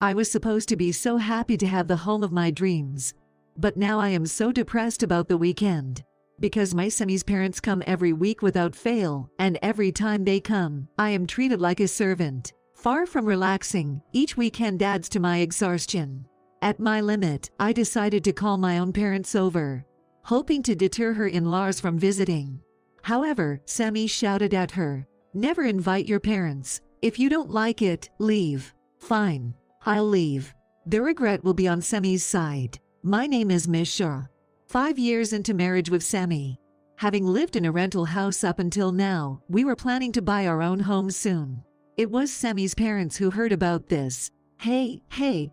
I was supposed to be so happy to have the home of my dreams. But now I am so depressed about the weekend. Because my Semi's parents come every week without fail, and every time they come, I am treated like a servant. Far from relaxing, each weekend adds to my exhaustion. At my limit, I decided to call my own parents over, hoping to deter her in-laws from visiting. However, Semi shouted at her, "Never invite your parents. If you don't like it, leave." "Fine. I'll leave." The regret will be on Semi's side. My name is Miss Shaw. 5 years into marriage with Semi. Having lived in a rental house up until now, we were planning to buy our own home soon. It was Semi's parents who heard about this. Hey,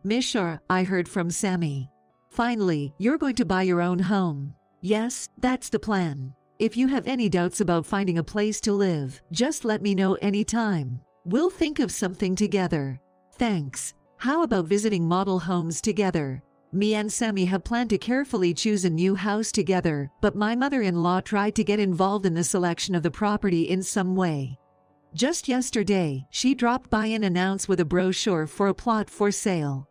Miss Shaw, I heard from Semi. Finally, you're going to buy your own home." "Yes, that's the plan. If you have any doubts about finding a place to live, just let me know anytime. We'll think of something together." "Thanks. How about visiting model homes together?" Me and Semi have planned to carefully choose a new house together, but my mother-in-law tried to get involved in the selection of the property in some way. Just yesterday, she dropped by and announced with a brochure for a plot for sale.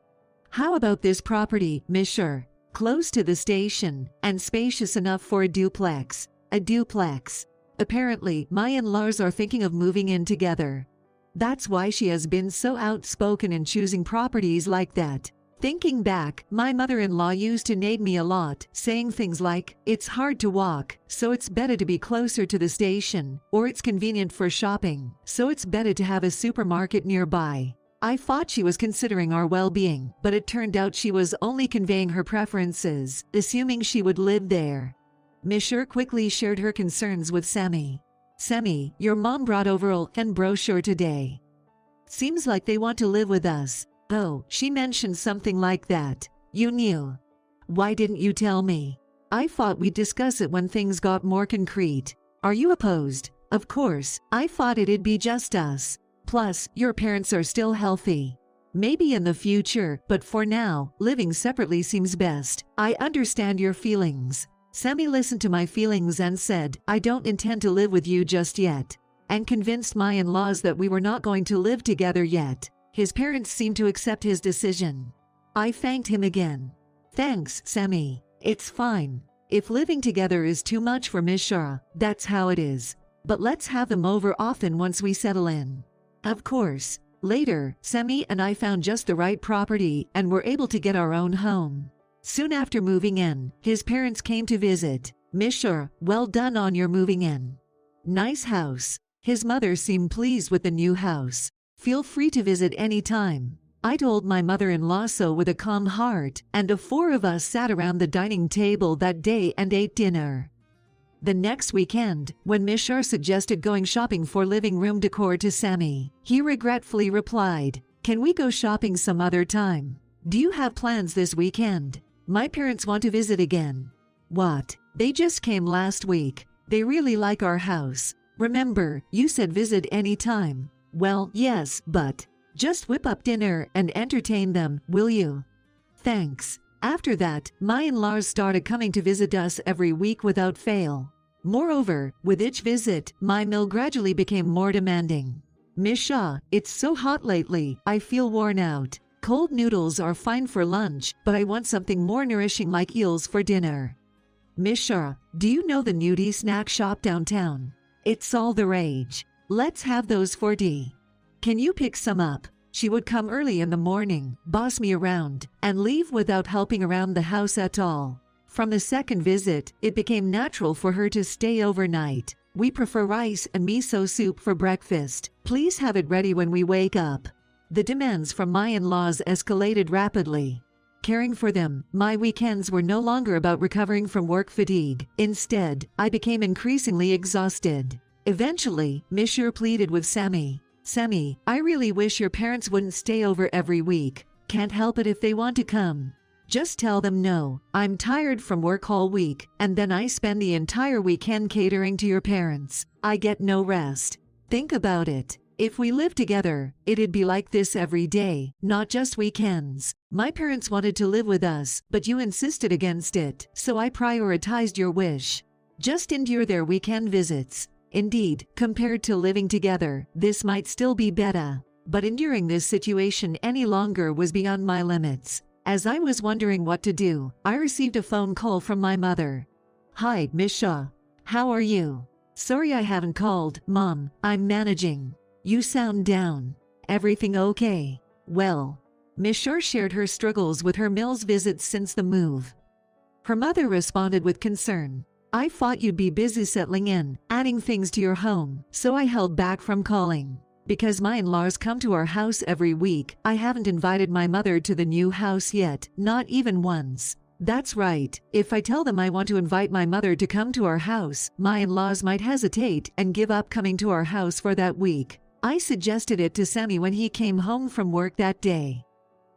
"How about this property, Miss Shaw? Close to the station, and spacious enough for a duplex." "A duplex." Apparently, my in-laws are thinking of moving in together. That's why she has been so outspoken in choosing properties like that. Thinking back, my mother-in-law used to nag me a lot, saying things like, "It's hard to walk, so it's better to be closer to the station," or "It's convenient for shopping, so it's better to have a supermarket nearby." I thought she was considering our well-being, but it turned out she was only conveying her preferences, assuming she would live there. Miss Shaw quickly shared her concerns with Semi. "Semi, your mom brought over a brochure today. Seems like they want to live with us." "Oh, she mentioned something like that. You knew. Why didn't you tell me?" "I thought we'd discuss it when things got more concrete." "Are you opposed?" "Of course, I thought it'd be just us. Plus, your parents are still healthy. Maybe in the future, but for now, living separately seems best." "I understand your feelings." Semi listened to my feelings and said, "I don't intend to live with you just yet," and convinced my in-laws that we were not going to live together yet. His parents seemed to accept his decision. I thanked him again. "Thanks, Semi. It's fine. If living together is too much for Miss Shaw, that's how it is. But let's have them over often once we settle in." "Of course." Later, Semi and I found just the right property and were able to get our own home. Soon after moving in, his parents came to visit. "Miss Shaw, well done on your moving in. Nice house." His mother seemed pleased with the new house. "Feel free to visit anytime." I told my mother-in-law so with a calm heart, and the 4 of us sat around the dining table that day and ate dinner. The next weekend, when Miss Shaw suggested going shopping for living room decor to Semi, he regretfully replied, "Can we go shopping some other time? Do you have plans this weekend? My parents want to visit again." "What? They just came last week. They really like our house. Remember, you said visit anytime." "Well, yes, but just whip up dinner and entertain them, will you?" "Thanks." After that, my in-laws started coming to visit us every week without fail. Moreover, with each visit, my meal gradually became more demanding. "Miss Shaw, it's so hot lately, I feel worn out. Cold noodles are fine for lunch, but I want something more nourishing like eels for dinner." "Miss Shaw, do you know the nudie snack shop downtown? It's all the rage. Let's have those for tea. Can you pick some up?" She would come early in the morning, boss me around, and leave without helping around the house at all. From the second visit, it became natural for her to stay overnight. "We prefer rice and miso soup for breakfast. Please have it ready when we wake up." The demands from my in-laws escalated rapidly. Caring for them, my weekends were no longer about recovering from work fatigue. Instead, I became increasingly exhausted. Eventually, Miss Shaw pleaded with Semi. "Semi, I really wish your parents wouldn't stay over every week. Can't help it if they want to come. Just tell them no. I'm tired from work all week, and then I spend the entire weekend catering to your parents. I get no rest. Think about it. If we lived together, it'd be like this every day, not just weekends. My parents wanted to live with us, but you insisted against it, so I prioritized your wish. Just endure their weekend visits. Indeed, compared to living together, this might still be better." But enduring this situation any longer was beyond my limits. As I was wondering what to do, I received a phone call from my mother. "Hi, Miss Shaw. How are you? Sorry I haven't called, Mom. I'm managing. You sound down. Everything okay?" Well, Miss Shaw shared her struggles with her Mills visits since the move. Her mother responded with concern. "I thought you'd be busy settling in, adding things to your home, so I held back from calling. Because my in-laws come to our house every week, I haven't invited my mother to the new house yet, not even once." That's right. If I tell them I want to invite my mother to come to our house, my in-laws might hesitate and give up coming to our house for that week. I suggested it to Sammy when he came home from work that day.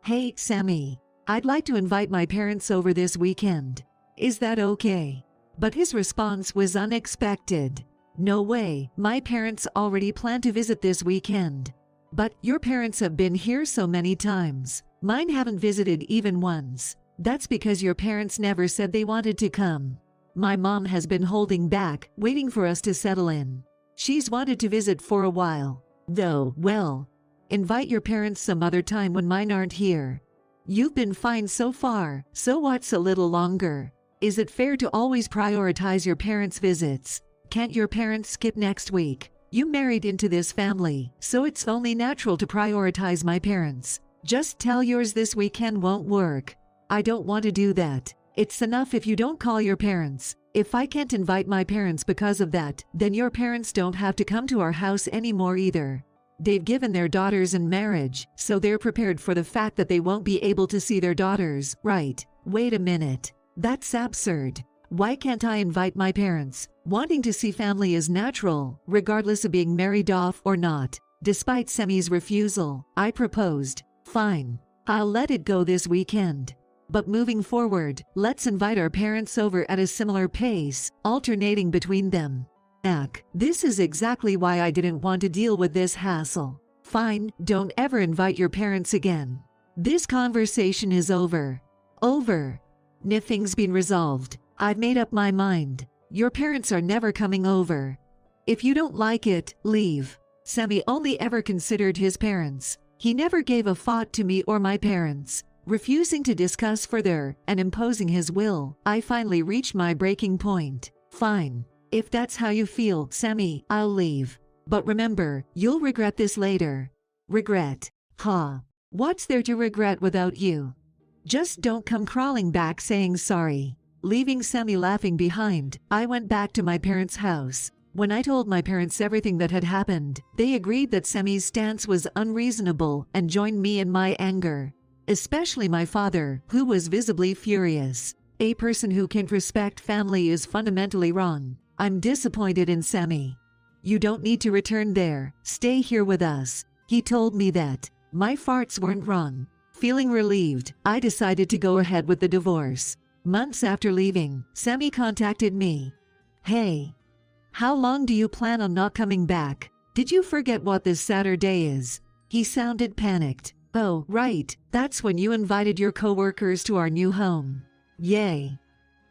"Hey, Sammy. I'd like to invite my parents over this weekend. Is that okay?" But his response was unexpected. "No way, my parents already plan to visit this weekend." "But your parents have been here so many times. Mine haven't visited even once." "That's because your parents never said they wanted to come. My mom has been holding back, waiting for us to settle in. She's wanted to visit for a while, though. Well, invite your parents some other time when mine aren't here. You've been fine so far, so what's a little longer? Is it fair to always prioritize your parents' visits? Can't your parents skip next week? You married into this family, so it's only natural to prioritize my parents. Just tell yours this weekend won't work. I don't want to do that. It's enough if you don't call your parents. If I can't invite my parents because of that, then your parents don't have to come to our house anymore either. They've given their daughters in marriage, so they're prepared for the fact that they won't be able to see their daughters, right?" "Wait a minute. That's absurd. Why can't I invite my parents? Wanting to see family is natural, regardless of being married off or not." Despite Semi's refusal, I proposed. "Fine. I'll let it go this weekend. But moving forward, let's invite our parents over at a similar pace, alternating between them." This is exactly why I didn't want to deal with this hassle. "Fine, don't ever invite your parents again. This conversation is over." "Over? Nothing's been resolved. I've made up my mind. Your parents are never coming over. If you don't like it, leave." Semi only ever considered his parents. He never gave a thought to me or my parents. Refusing to discuss further and imposing his will, I finally reached my breaking point. "Fine. If that's how you feel, Sammy, I'll leave. But remember, you'll regret this later." "Regret? Huh? What's there to regret without you? Just don't come crawling back saying sorry." Leaving Sammy laughing behind, I went back to my parents' house. When I told my parents everything that had happened, they agreed that Semi's stance was unreasonable and joined me in my anger. Especially my father, who was visibly furious. A person who can't respect family is fundamentally wrong. "I'm disappointed in Semi. You don't need to return there. Stay here with us." He told me that. My farts weren't wrong. Feeling relieved, I decided to go ahead with the divorce. Months after leaving, Semi contacted me. "Hey. How long do you plan on not coming back? Did you forget what this Saturday is?" He sounded panicked. "Oh, right, that's when you invited your coworkers to our new home. Yay.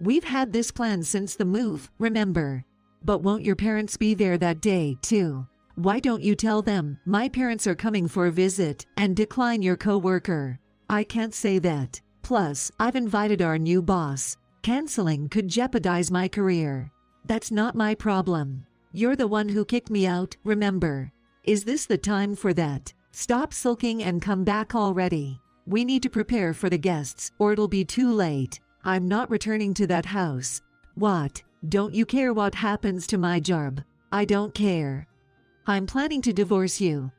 We've had this plan since the move, remember? But won't your parents be there that day, too? Why don't you tell them my parents are coming for a visit and decline your coworker?" "I can't say that. Plus, I've invited our new boss. Canceling could jeopardize my career." "That's not my problem. You're the one who kicked me out, remember? Is this the time for that? Stop sulking and come back already. We need to prepare for the guests, or it'll be too late. I'm not returning to that house." "What? Don't you care what happens to my job?" "I don't care. I'm planning to divorce you."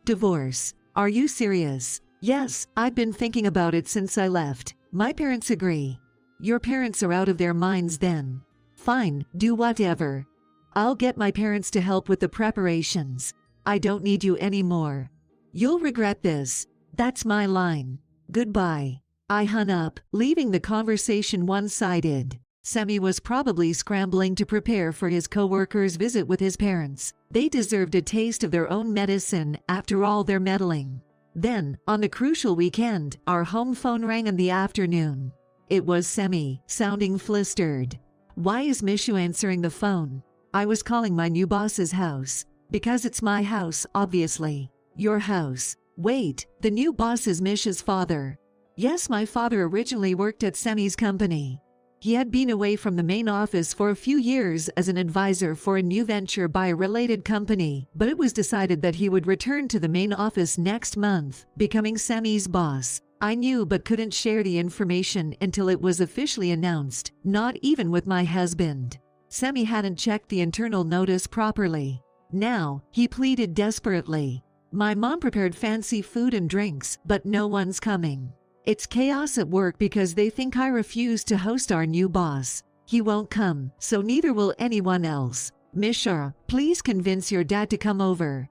"Divorce? Are you serious?" "Yes, I've been thinking about it since I left. My parents agree." "Your parents are out of their minds then." "Fine, do whatever. I'll get my parents to help with the preparations. I don't need you anymore. You'll regret this. That's my line. Goodbye." I hung up, leaving the conversation one-sided. Semi was probably scrambling to prepare for his coworker's visit with his parents. They deserved a taste of their own medicine after all their meddling. Then, on the crucial weekend, our home phone rang in the afternoon. It was Semi, sounding flustered. "Why is Mishu answering the phone?" "I was calling my new boss's house. Because it's my house, obviously." Your house. Wait, the new boss is Mish's father. Yes, my father originally worked at Semi's company. He had been away from the main office for a few years as an advisor for a new venture by a related company, but it was decided that he would return to the main office next month, becoming Semi's boss. I knew but couldn't share the information until it was officially announced, not even with my husband. Semi hadn't checked the internal notice properly. Now, he pleaded desperately. My mom prepared fancy food and drinks, but no one's coming. It's chaos at work because they think I refuse to host our new boss. He won't come, so neither will anyone else. Misha, please convince your dad to come over.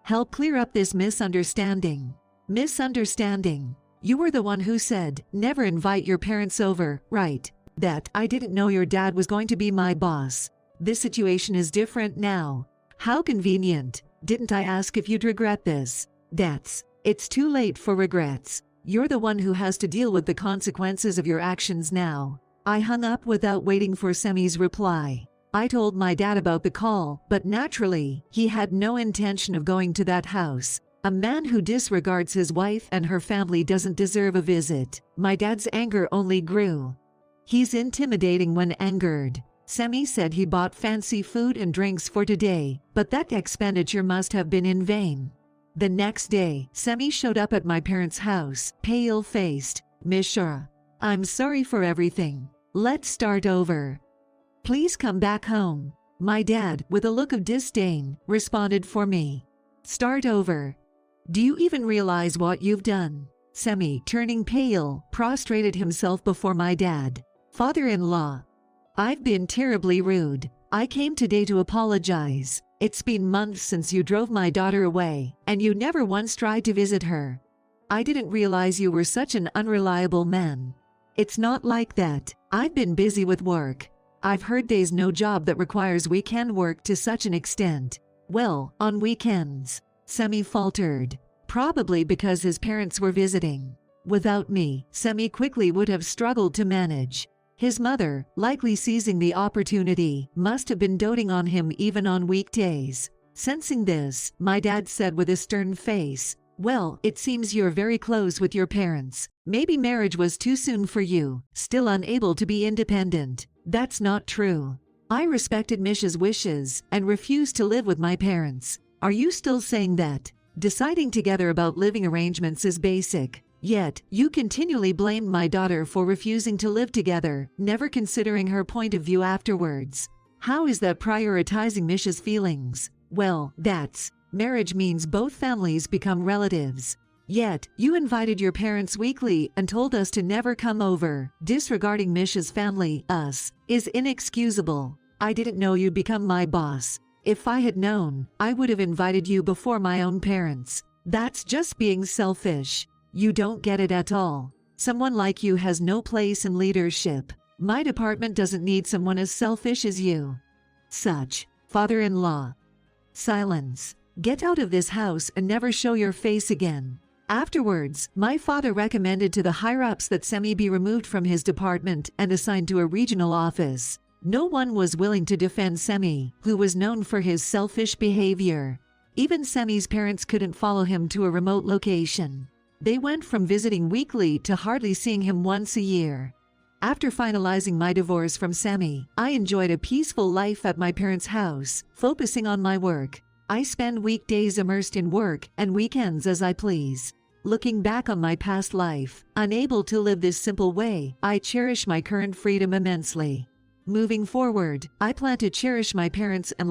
Help clear up this misunderstanding. Misunderstanding. You were the one who said, never invite your parents over, right? That I didn't know your dad was going to be my boss. This situation is different now. How convenient. Didn't I ask if you'd regret this? It's too late for regrets. You're the one who has to deal with the consequences of your actions now. I hung up without waiting for Semi's reply. I told my dad about the call, but naturally, he had no intention of going to that house. A man who disregards his wife and her family doesn't deserve a visit. My dad's anger only grew. He's intimidating when angered. Semi said he bought fancy food and drinks for today, but that expenditure must have been in vain. The next day, Semi showed up at my parents' house, pale-faced. Misha, I'm sorry for everything. Let's start over. Please come back home. My dad, with a look of disdain, responded for me. Start over. Do you even realize what you've done? Semi, turning pale, prostrated himself before my dad. Father-in-law, I've been terribly rude. I came today to apologize. It's been months since you drove my daughter away, and you never once tried to visit her. I didn't realize you were such an unreliable man. It's not like that. I've been busy with work. I've heard there's no job that requires weekend work to such an extent. Well, on weekends. Semi faltered. Probably because his parents were visiting. Without me, Semi quickly would have struggled to manage. His mother, likely seizing the opportunity, must have been doting on him even on weekdays. Sensing this, my dad said with a stern face, well, it seems you're very close with your parents. Maybe marriage was too soon for you, still unable to be independent. That's not true. I respected Misha's wishes and refused to live with my parents. Are you still saying that? Deciding together about living arrangements is basic. Yet, you continually blamed my daughter for refusing to live together, never considering her point of view afterwards. How is that prioritizing Misha's feelings? Well, marriage means both families become relatives. Yet, you invited your parents weekly and told us to never come over. Disregarding Misha's family, us, is inexcusable. I didn't know you'd become my boss. If I had known, I would have invited you before my own parents. That's just being selfish. You don't get it at all. Someone like you has no place in leadership. My department doesn't need someone as selfish as you. Such. Father-in-law. Silence. Get out of this house and never show your face again. Afterwards, my father recommended to the higher-ups that Semi be removed from his department and assigned to a regional office. No one was willing to defend Semi, who was known for his selfish behavior. Even Semi's parents couldn't follow him to a remote location. They went from visiting weekly to hardly seeing him once a year. After finalizing my divorce from Semi, I enjoyed a peaceful life at my parents' house, focusing on my work. I spend weekdays immersed in work and weekends as I please. Looking back on my past life, unable to live this simple way, I cherish my current freedom immensely. Moving forward, I plan to cherish my parents and